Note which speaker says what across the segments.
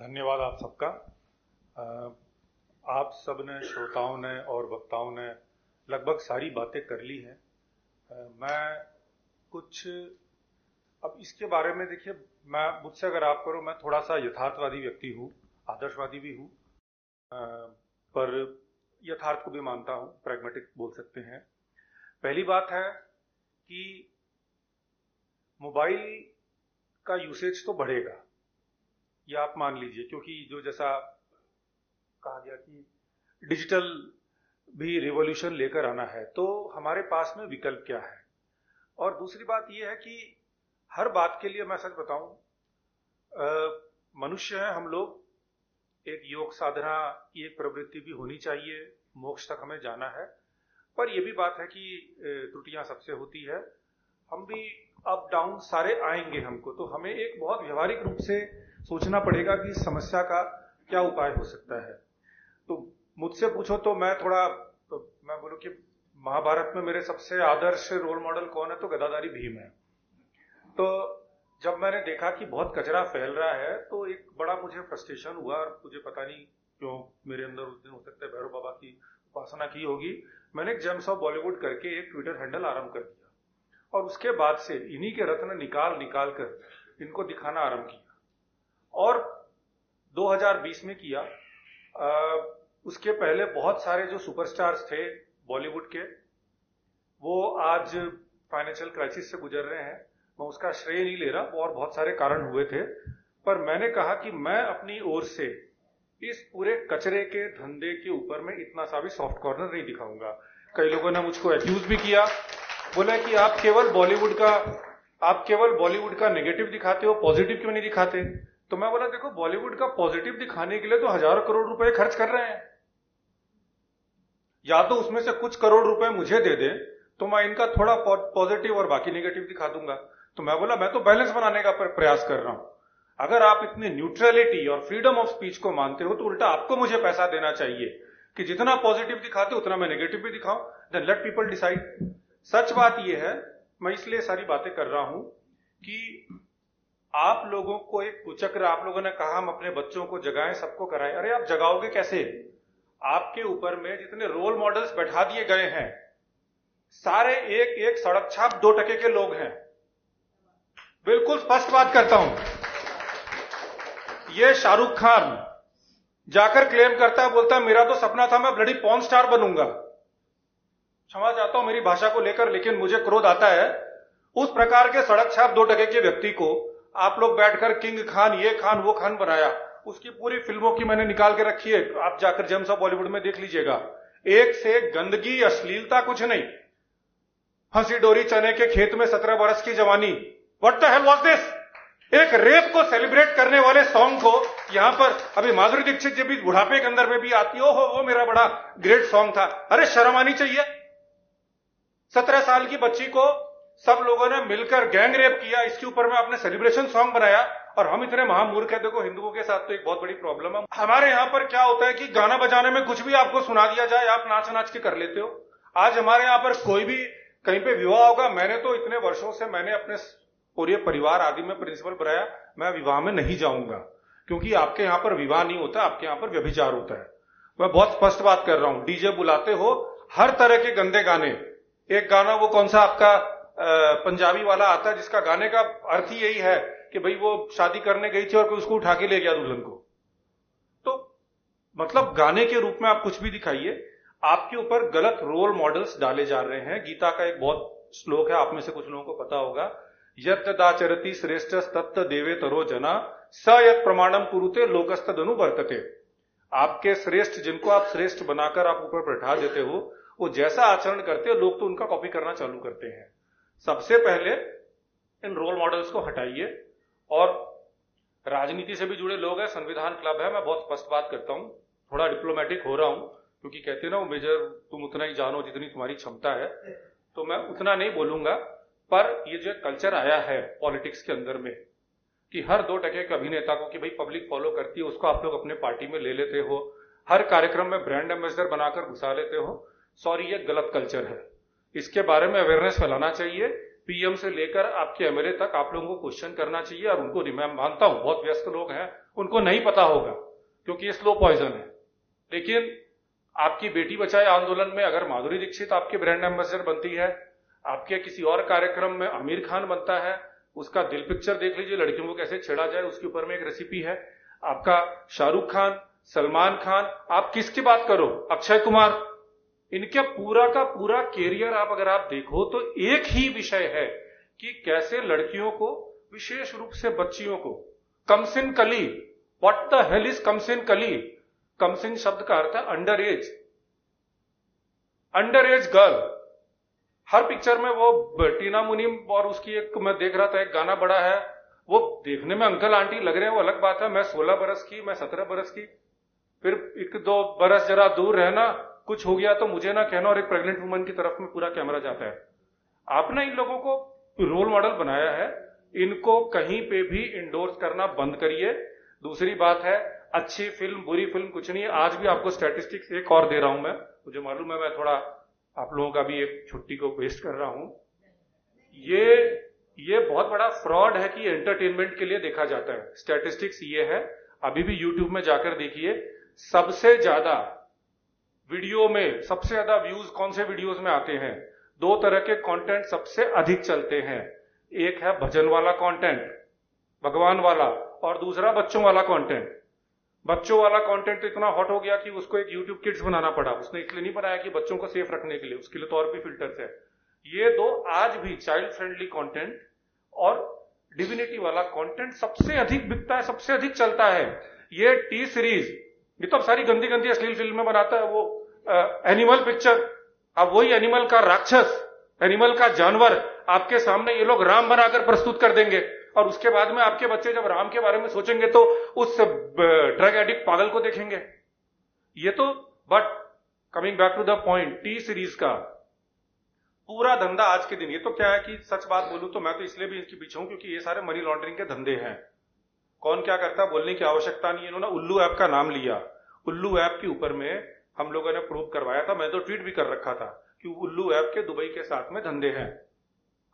Speaker 1: धन्यवाद आप सबका। आप सब ने, श्रोताओं ने और वक्ताओं ने लगभग सारी बातें कर ली हैं। मैं कुछ अब इसके बारे में, देखिए, मैं मुझसे अगर आप करो, मैं थोड़ा सा यथार्थवादी व्यक्ति हूँ, आदर्शवादी भी हूँ, पर यथार्थ को भी मानता हूँ, प्रैग्मेटिक बोल सकते हैं। पहली बात है कि मोबाइल का यूसेज तो बढ़ेगा, ये आप मान लीजिए, क्योंकि जो जैसा कहा गया कि डिजिटल भी रिवॉल्यूशन लेकर आना है, तो हमारे पास में विकल्प क्या है। और दूसरी बात यह है कि हर बात के लिए मैं सच बताऊं, मनुष्य हैं हम लोग, एक योग साधना की एक प्रवृत्ति भी होनी चाहिए, मोक्ष तक हमें जाना है। पर यह भी बात है कि त्रुटियां सबसे होती है, हम भी अप डाउन सारे आएंगे हमको, तो हमें एक बहुत व्यवहारिक रूप से सोचना पड़ेगा कि इस समस्या का क्या उपाय हो सकता है। तो मुझसे पूछो तो मैं बोलूं कि महाभारत में मेरे सबसे आदर्श रोल मॉडल कौन है, तो गदाधारी भीम है। तो जब मैंने देखा कि बहुत कचरा फैल रहा है, तो एक बड़ा मुझे फ्रस्ट्रेशन हुआ, और मुझे पता नहीं क्यों मेरे अंदर उस दिन, हो सकता है भैरव बाबा की उपासना की होगी, मैंने एक जेम्स ऑफ बॉलीवुड करके एक ट्विटर हैंडल आरंभ कर दिया, और उसके बाद से इन्हीं के रत्न निकाल निकाल कर इनको दिखाना आरंभ किया। और 2020 में किया। उसके पहले बहुत सारे जो सुपरस्टार्स थे बॉलीवुड के, वो आज फाइनेंशियल क्राइसिस से गुजर रहे हैं। मैं उसका श्रेय नहीं ले रहा, और बहुत सारे कारण हुए थे, पर मैंने कहा कि मैं अपनी ओर से इस पूरे कचरे के धंधे के ऊपर में इतना सा भी सॉफ्ट कॉर्नर नहीं दिखाऊंगा। कई लोगों ने मुझको एक्यूज भी किया, बोला कि आप केवल बॉलीवुड का नेगेटिव दिखाते हो, पॉजिटिव क्यों नहीं दिखाते। तो मैं बोला, देखो, बॉलीवुड का पॉजिटिव दिखाने के लिए तो हजारों करोड़ रुपए खर्च कर रहे हैं, या तो उसमें से कुछ करोड़ रुपए मुझे दे दे तो मैं इनका थोड़ा पॉजिटिव और बाकी नेगेटिव दिखा दूंगा। तो मैं बोला, मैं तो बैलेंस बनाने का प्रयास कर रहा हूं। अगर आप इतनी न्यूट्रलिटी और फ्रीडम ऑफ स्पीच को मानते हो, तो उल्टा आपको मुझे पैसा देना चाहिए कि जितना पॉजिटिव दिखाते उतना मैं नेगेटिव भी दिखाऊं, देन लेट पीपल डिसाइड। सच बात यह है, मैं इसलिए सारी बातें कर रहा हूं कि आप लोगों को एक कुचक्र, आप लोगों ने कहा हम अपने बच्चों को जगाएं, सबको कराएं। अरे आप जगाओगे कैसे? आपके ऊपर में जितने रोल मॉडल्स बैठा दिए गए हैं, सारे एक एक सड़क छाप 2 टके के लोग हैं। बिल्कुल स्पष्ट बात करता हूं। ये शाहरुख खान जाकर क्लेम करता है, बोलता है मेरा तो सपना था मैं ब्लडी पॉर्न स्टार बनूंगा। क्षमा चाहता हूं मेरी भाषा को लेकर, लेकिन मुझे क्रोध आता है। उस प्रकार के सड़क छाप 2 टके के व्यक्ति को आप लोग बैठकर किंग खान, ये खान, वो खान बनाया। उसकी पूरी फिल्मों की मैंने निकाल के रखी है, आप जाकर जेम्स ऑफ बॉलीवुड में देख लीजिएगा। एक से एक गंदगी, अश्लीलता, कुछ नहीं। हंसी डोरी चने के खेत में 17 बरस की जवानी, what the hell was this. एक रेप को सेलिब्रेट करने वाले सॉन्ग को यहां पर अभी माधुरी दीक्षित जी भी बुढ़ापे के अंदर में भी आती हो, वो मेरा बड़ा ग्रेट सॉन्ग था। अरे शर्म आनी चाहिए। 17 साल की बच्ची को सब लोगों ने मिलकर गैंग रेप किया, इसके ऊपर में आपने सेलिब्रेशन सॉन्ग बनाया, और हम इतने महामूर्ख हैं। देखो, हिंदुओं के साथ तो एक बहुत बड़ी प्रॉब्लम है। हमारे यहां पर क्या होता है कि गाना बजाने में कुछ भी आपको सुना दिया जाए, आप नाच नाच के कर लेते हो। आज हमारे यहां पर कोई भी कहीं पे विवाह होगा, मैंने तो इतने वर्षों से मैंने अपने पूरे परिवार आदि में प्रिंसिपल बनाया, मैं विवाह में नहीं जाऊंगा, क्योंकि आपके यहां पर विवाह नहीं होता, आपके यहां पर व्यभिचार होता है। मैं बहुत स्पष्ट बात कर रहा हूं। डीजे बुलाते हो, हर तरह के गंदे गाने। एक गाना वो कौन सा आपका पंजाबी वाला आता है, जिसका गाने का अर्थ ही यही है कि भाई वो शादी करने गई थी और कोई उसको उठा के ले गया दुल्हन को। तो मतलब गाने के रूप में आप कुछ भी दिखाइए, आपके ऊपर गलत रोल मॉडल्स डाले जा रहे हैं। गीता का एक बहुत श्लोक है, आप में से कुछ लोगों को पता होगा, यत्तदाचरति श्रेष्ठस् तत्त देवे तरो जना स यत् प्रमाणम कुरुते लोकस्तदनु वर्तते। आपके श्रेष्ठ, जिनको आप श्रेष्ठ बनाकर आप ऊपर बैठा देते हो, वो जैसा आचरण करते हो, लोग तो उनका कॉपी करना चालू करते हैं। सबसे पहले इन रोल मॉडल्स को हटाइए। और राजनीति से भी जुड़े लोग हैं, संविधान क्लब है, मैं बहुत स्पष्ट बात करता हूं, थोड़ा डिप्लोमेटिक हो रहा हूं, क्योंकि कहते हैं ना वो मेजर, तुम उतना ही जानो जितनी तुम्हारी क्षमता है, तो मैं उतना नहीं बोलूंगा। पर ये जो कल्चर आया है पॉलिटिक्स के अंदर में कि हर 2 टके के अभिनेता को, कि भाई पब्लिक फॉलो करती है, उसको आप लोग अपने पार्टी में ले लेते हो, हर कार्यक्रम में ब्रांड एम्बेसडर बनाकर घुसा लेते हो। सॉरी, ये गलत कल्चर है, इसके बारे में अवेयरनेस फैलाना चाहिए पीएम से लेकर आपके एमएलए तक आप लोगों को क्वेश्चन करना चाहिए। और उनको मैं मानता हूं बहुत व्यस्त लोग हैं, उनको नहीं पता होगा क्योंकि ये स्लो पॉइजन है। लेकिन आपकी बेटी बचाए आंदोलन में अगर माधुरी दीक्षित आपके ब्रांड एम्बेसडर बनती है, आपके किसी और कार्यक्रम में आमिर खान बनता है, उसका दिल पिक्चर देख लीजिए, लड़कियों को कैसे छेड़ा जाए, उसके ऊपर में एक रेसिपी है। आपका शाहरुख खान, सलमान खान, आप किसकी बात करो, अक्षय कुमार, इनके पूरा का पूरा कैरियर अगर आप देखो तो एक ही विषय है कि कैसे लड़कियों को, विशेष रूप से बच्चियों को, कमसिन कली, व्हाट द हेल इज कमसिन कली? कमसिन शब्द का अर्थ है under age, under age girl. हर पिक्चर में वो टीना मुनीम और उसकी एक, मैं देख रहा था एक गाना बड़ा है, वो देखने में अंकल आंटी लग रहे हैं, वो अलग बात है। मैं 16 बरस की, मैं 17 बरस की, फिर 1-2 बरस जरा दूर रहना, कुछ हो गया तो मुझे ना कहना, और एक प्रेग्नेंट वुमन की तरफ में पूरा कैमरा जाता है। आपने इन लोगों को रोल मॉडल बनाया है, इनको कहीं पे भी इंडोर्स करना बंद करिए। दूसरी बात है, अच्छी फिल्म बुरी फिल्म कुछ नहीं है। आज भी आपको स्टैटिस्टिक्स एक और दे रहा हूं मैं, मुझे मालूम है मैं थोड़ा आप लोगों का भी एक छुट्टी को वेस्ट कर रहा हूं। ये बहुत बड़ा फ्रॉड है कि एंटरटेनमेंट के लिए देखा जाता है। स्टैटिस्टिक्स ये है, अभी भी यूट्यूब में जाकर देखिए, सबसे ज्यादा वीडियो में सबसे ज्यादा व्यूज कौन से वीडियोस में आते हैं? 2 तरह के कंटेंट सबसे अधिक चलते हैं। एक है भजन वाला कंटेंट, भगवान वाला, और दूसरा बच्चों वाला कंटेंट। बच्चों वाला कंटेंट तो इतना हॉट हो गया कि उसको एक यूट्यूब किड्स बनाना पड़ा। उसने इसलिए नहीं बनाया कि बच्चों को सेफ रखने के लिए, उसके लिए तो और भी फिल्टर्स है। ये 2 आज भी चाइल्ड फ्रेंडली कंटेंट और डिविनिटी वाला कंटेंट सबसे अधिक बिकता है, सबसे अधिक चलता है। ये टी सीरीज, ये तो अब सारी गंदी गंदी अश्लील फिल्में बनाता है। वो एनिमल पिक्चर, अब वही एनिमल का राक्षस, एनिमल का जानवर आपके सामने ये लोग राम बनाकर प्रस्तुत कर देंगे, और उसके बाद में आपके बच्चे जब राम के बारे में सोचेंगे तो उस ड्रग एडिक्ट पागल को देखेंगे। ये तो, but coming back to the point, T Series का पूरा धंधा आज के दिन, ये तो क्या है कि सच बात बोलूं तो मैं तो इसलिए भी इसके पीछे हूं क्योंकि ये सारे मनी लॉन्ड्रिंग के धंधे हैं। कौन क्या करता है बोलने की आवश्यकता नहीं है। इन्होंने उल्लू ऐप का नाम लिया, उल्लू ऐप के ऊपर में हम लोगों ने प्रूव करवाया था, मैं तो ट्वीट भी कर रखा था कि उल्लू ऐप के दुबई के साथ में धंधे हैं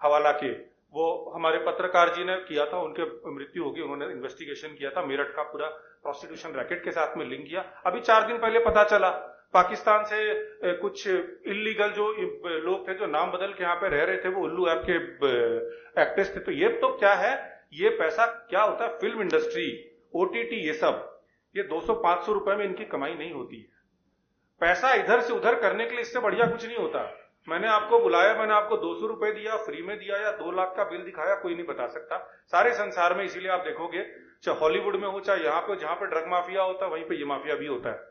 Speaker 1: हवाला के। वो हमारे पत्रकार जी ने किया था, उनके मृत्यु होगी, उन्होंने इन्वेस्टिगेशन किया था, मेरठ का पूरा प्रोस्टिट्यूशन रैकेट के साथ में लिंक किया। अभी 4 दिन पहले पता चला पाकिस्तान से कुछ इलीगल जो लोग थे जो नाम बदल के यहाँ पे रह रहे थे, वो उल्लू ऐप के एक्ट्रेस थे। तो ये तो क्या है, ये पैसा क्या होता है, फिल्म इंडस्ट्री, ओटीटी, ये सब, ये 200-500 रुपए में इनकी कमाई नहीं होती है। पैसा इधर से उधर करने के लिए इससे बढ़िया कुछ नहीं होता। मैंने आपको बुलाया, मैंने आपको 200 रुपए दिया, फ्री में दिया, या 2 लाख का बिल दिखाया, कोई नहीं बता सकता सारे संसार में। इसीलिए आप देखोगे चाहे हॉलीवुड में हो, चाहे यहाँ पे जहां पे ड्रग माफिया होता है, वहीं पे ये माफिया भी होता है।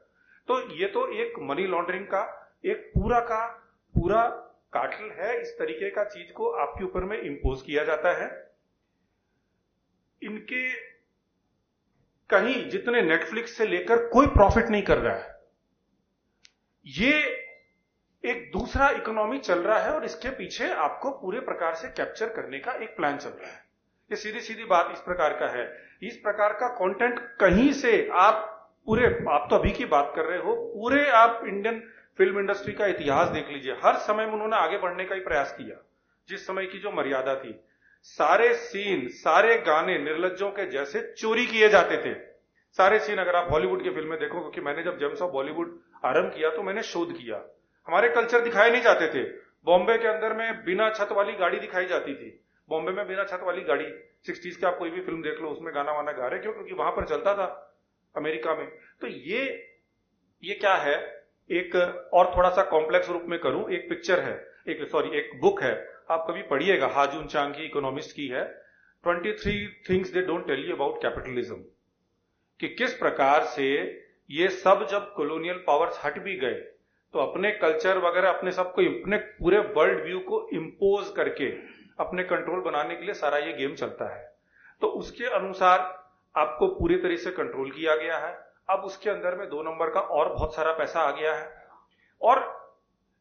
Speaker 1: तो ये तो एक मनी लॉन्ड्रिंग का एक पूरा का पूरा काटल है। इस तरीके का चीज को आपके ऊपर में इंपोज किया जाता है। इनके कहीं जितने नेटफ्लिक्स से लेकर कोई प्रॉफिट नहीं कर रहा है। ये एक दूसरा इकोनॉमी चल रहा है और इसके पीछे आपको पूरे प्रकार से कैप्चर करने का एक प्लान चल रहा है। ये सीधी सीधी बात इस प्रकार का है। इस प्रकार का कंटेंट कहीं से आप पूरे, आप तो अभी की बात कर रहे हो, पूरे आप इंडियन फिल्म इंडस्ट्री का इतिहास देख लीजिए। हर समय में उन्होंने आगे बढ़ने का ही प्रयास किया, जिस समय की जो मर्यादा थी। सारे सीन, सारे गाने निर्लज्जों के जैसे चोरी किए जाते थे। सारे सीन अगर आप हॉलीवुड की फिल्में देखो, क्योंकि मैंने जब जेम्स ऑफ बॉलीवुड आरंभ किया तो मैंने शोध किया, हमारे कल्चर दिखाए नहीं जाते थे। बॉम्बे के अंदर में बिना छत वाली गाड़ी दिखाई जाती थी। बॉम्बे में बिना छत वाली गाड़ी, 60s के आप कोई भी फिल्म देख लो, उसमें गाना वाना गा रहे, क्यों? क्योंकि वहां पर चलता था अमेरिका में। तो ये क्या है, एक और थोड़ा सा कॉम्प्लेक्स रूप में करूं, एक पिक्चर है, एक बुक है, आप कभी पढ़िएगा, हाजून चांग की, इकोनॉमिस्ट की है, 23 things they don't tell you about capitalism, कि किस प्रकार से ये सब जब कॉलोनियल पावर्स हट भी गए तो अपने कल्चर वगैरह, अपने सबको, अपने पूरे वर्ल्ड व्यू को इंपोज करके अपने कंट्रोल बनाने के लिए सारा ये गेम चलता है। तो उसके अनुसार आपको पूरी तरह से कंट्रोल किया गया है। अब उसके अंदर में 2 नंबर का और बहुत सारा पैसा आ गया है और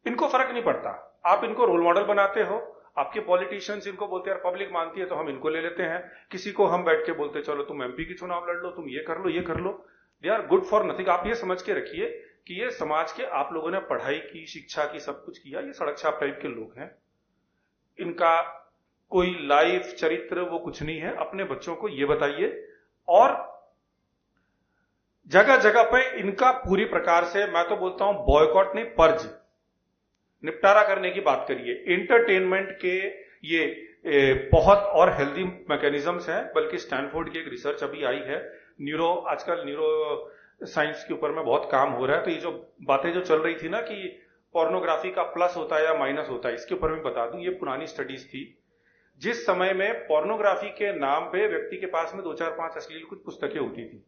Speaker 1: इनको फर्क नहीं पड़ता। आप इनको रोल मॉडल बनाते हो, आपके पॉलिटिशियंस इनको बोलते हैं पब्लिक मानती है तो हम इनको ले लेते हैं। किसी को हम बैठ के बोलते चलो तुम एमपी की चुनाव लड़ लो, तुम ये कर लो, ये कर लो। They are good for nothing. आप ये समझ के रखिए कि ये समाज के, आप लोगों ने पढ़ाई की, शिक्षा की, सब कुछ किया, ये सड़क छाप टाइप के लोग हैं। इनका कोई लाइफ चरित्र वो कुछ नहीं है। अपने बच्चों को ये बताइए और जगह जगह पे इनका पूरी प्रकार से, मैं तो बोलता हूं बॉयकॉट नहीं, पर्ज, निपटारा करने की बात करिए। एंटरटेनमेंट के ये बहुत और हेल्दी मैकेनिज्म्स हैं, बल्कि स्टैनफोर्ड की एक रिसर्च अभी आई है, आजकल न्यूरो साइंस के ऊपर में बहुत काम हो रहा है। तो ये जो बातें जो चल रही थी ना कि पोर्नोग्राफी का प्लस होता है या माइनस होता है, इसके ऊपर मैं बता दूं, ये पुरानी स्टडीज थी। जिस समय में पोर्नोग्राफी के नाम पे व्यक्ति के पास में 2-4-5 अश्लील कुछ पुस्तकें होती थी,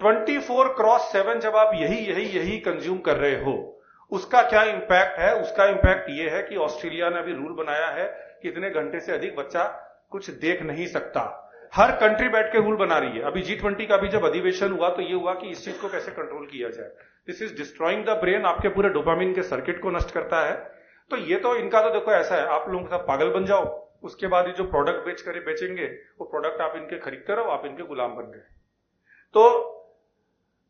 Speaker 1: 24/7 जब आप यही कंज्यूम कर रहे हो, उसका क्या इंपैक्ट है? उसका इंपैक्ट यह है कि ऑस्ट्रेलिया ने अभी रूल बनाया है कि इतने घंटे से अधिक बच्चा कुछ देख नहीं सकता। हर कंट्री बैठ के रूल बना रही है। अभी G20 का भी जब अधिवेशन हुआ तो ये हुआ कि इस चीज को कैसे कंट्रोल किया जाए। This is destroying the brain, आपके पूरे डोपामिन के सर्किट को नष्ट करता है। तो ये तो इनका तो देखो ऐसा है, आप लोगों के साथ पागल बन जाओ, उसके बाद ये जो प्रोडक्ट बेचेंगे वो प्रोडक्ट आप इनके खरीदते रहो, आप इनके गुलाम बन गए। तो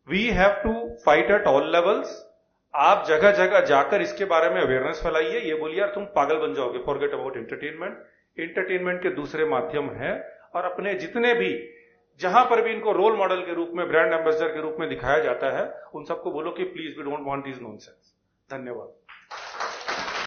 Speaker 1: we have to fight at all levels. आप जगह जगह जाकर इसके बारे में अवेयरनेस फैलाइए। ये बोलिए यार तुम पागल बन जाओगे, फॉरगेट अबाउट एंटरटेनमेंट। एंटरटेनमेंट के दूसरे माध्यम है, और अपने जितने भी जहां पर भी इनको रोल मॉडल के रूप में, ब्रांड एम्बेसडर के रूप में दिखाया जाता है, उन सबको बोलो कि please we don't want this nonsense. धन्यवाद।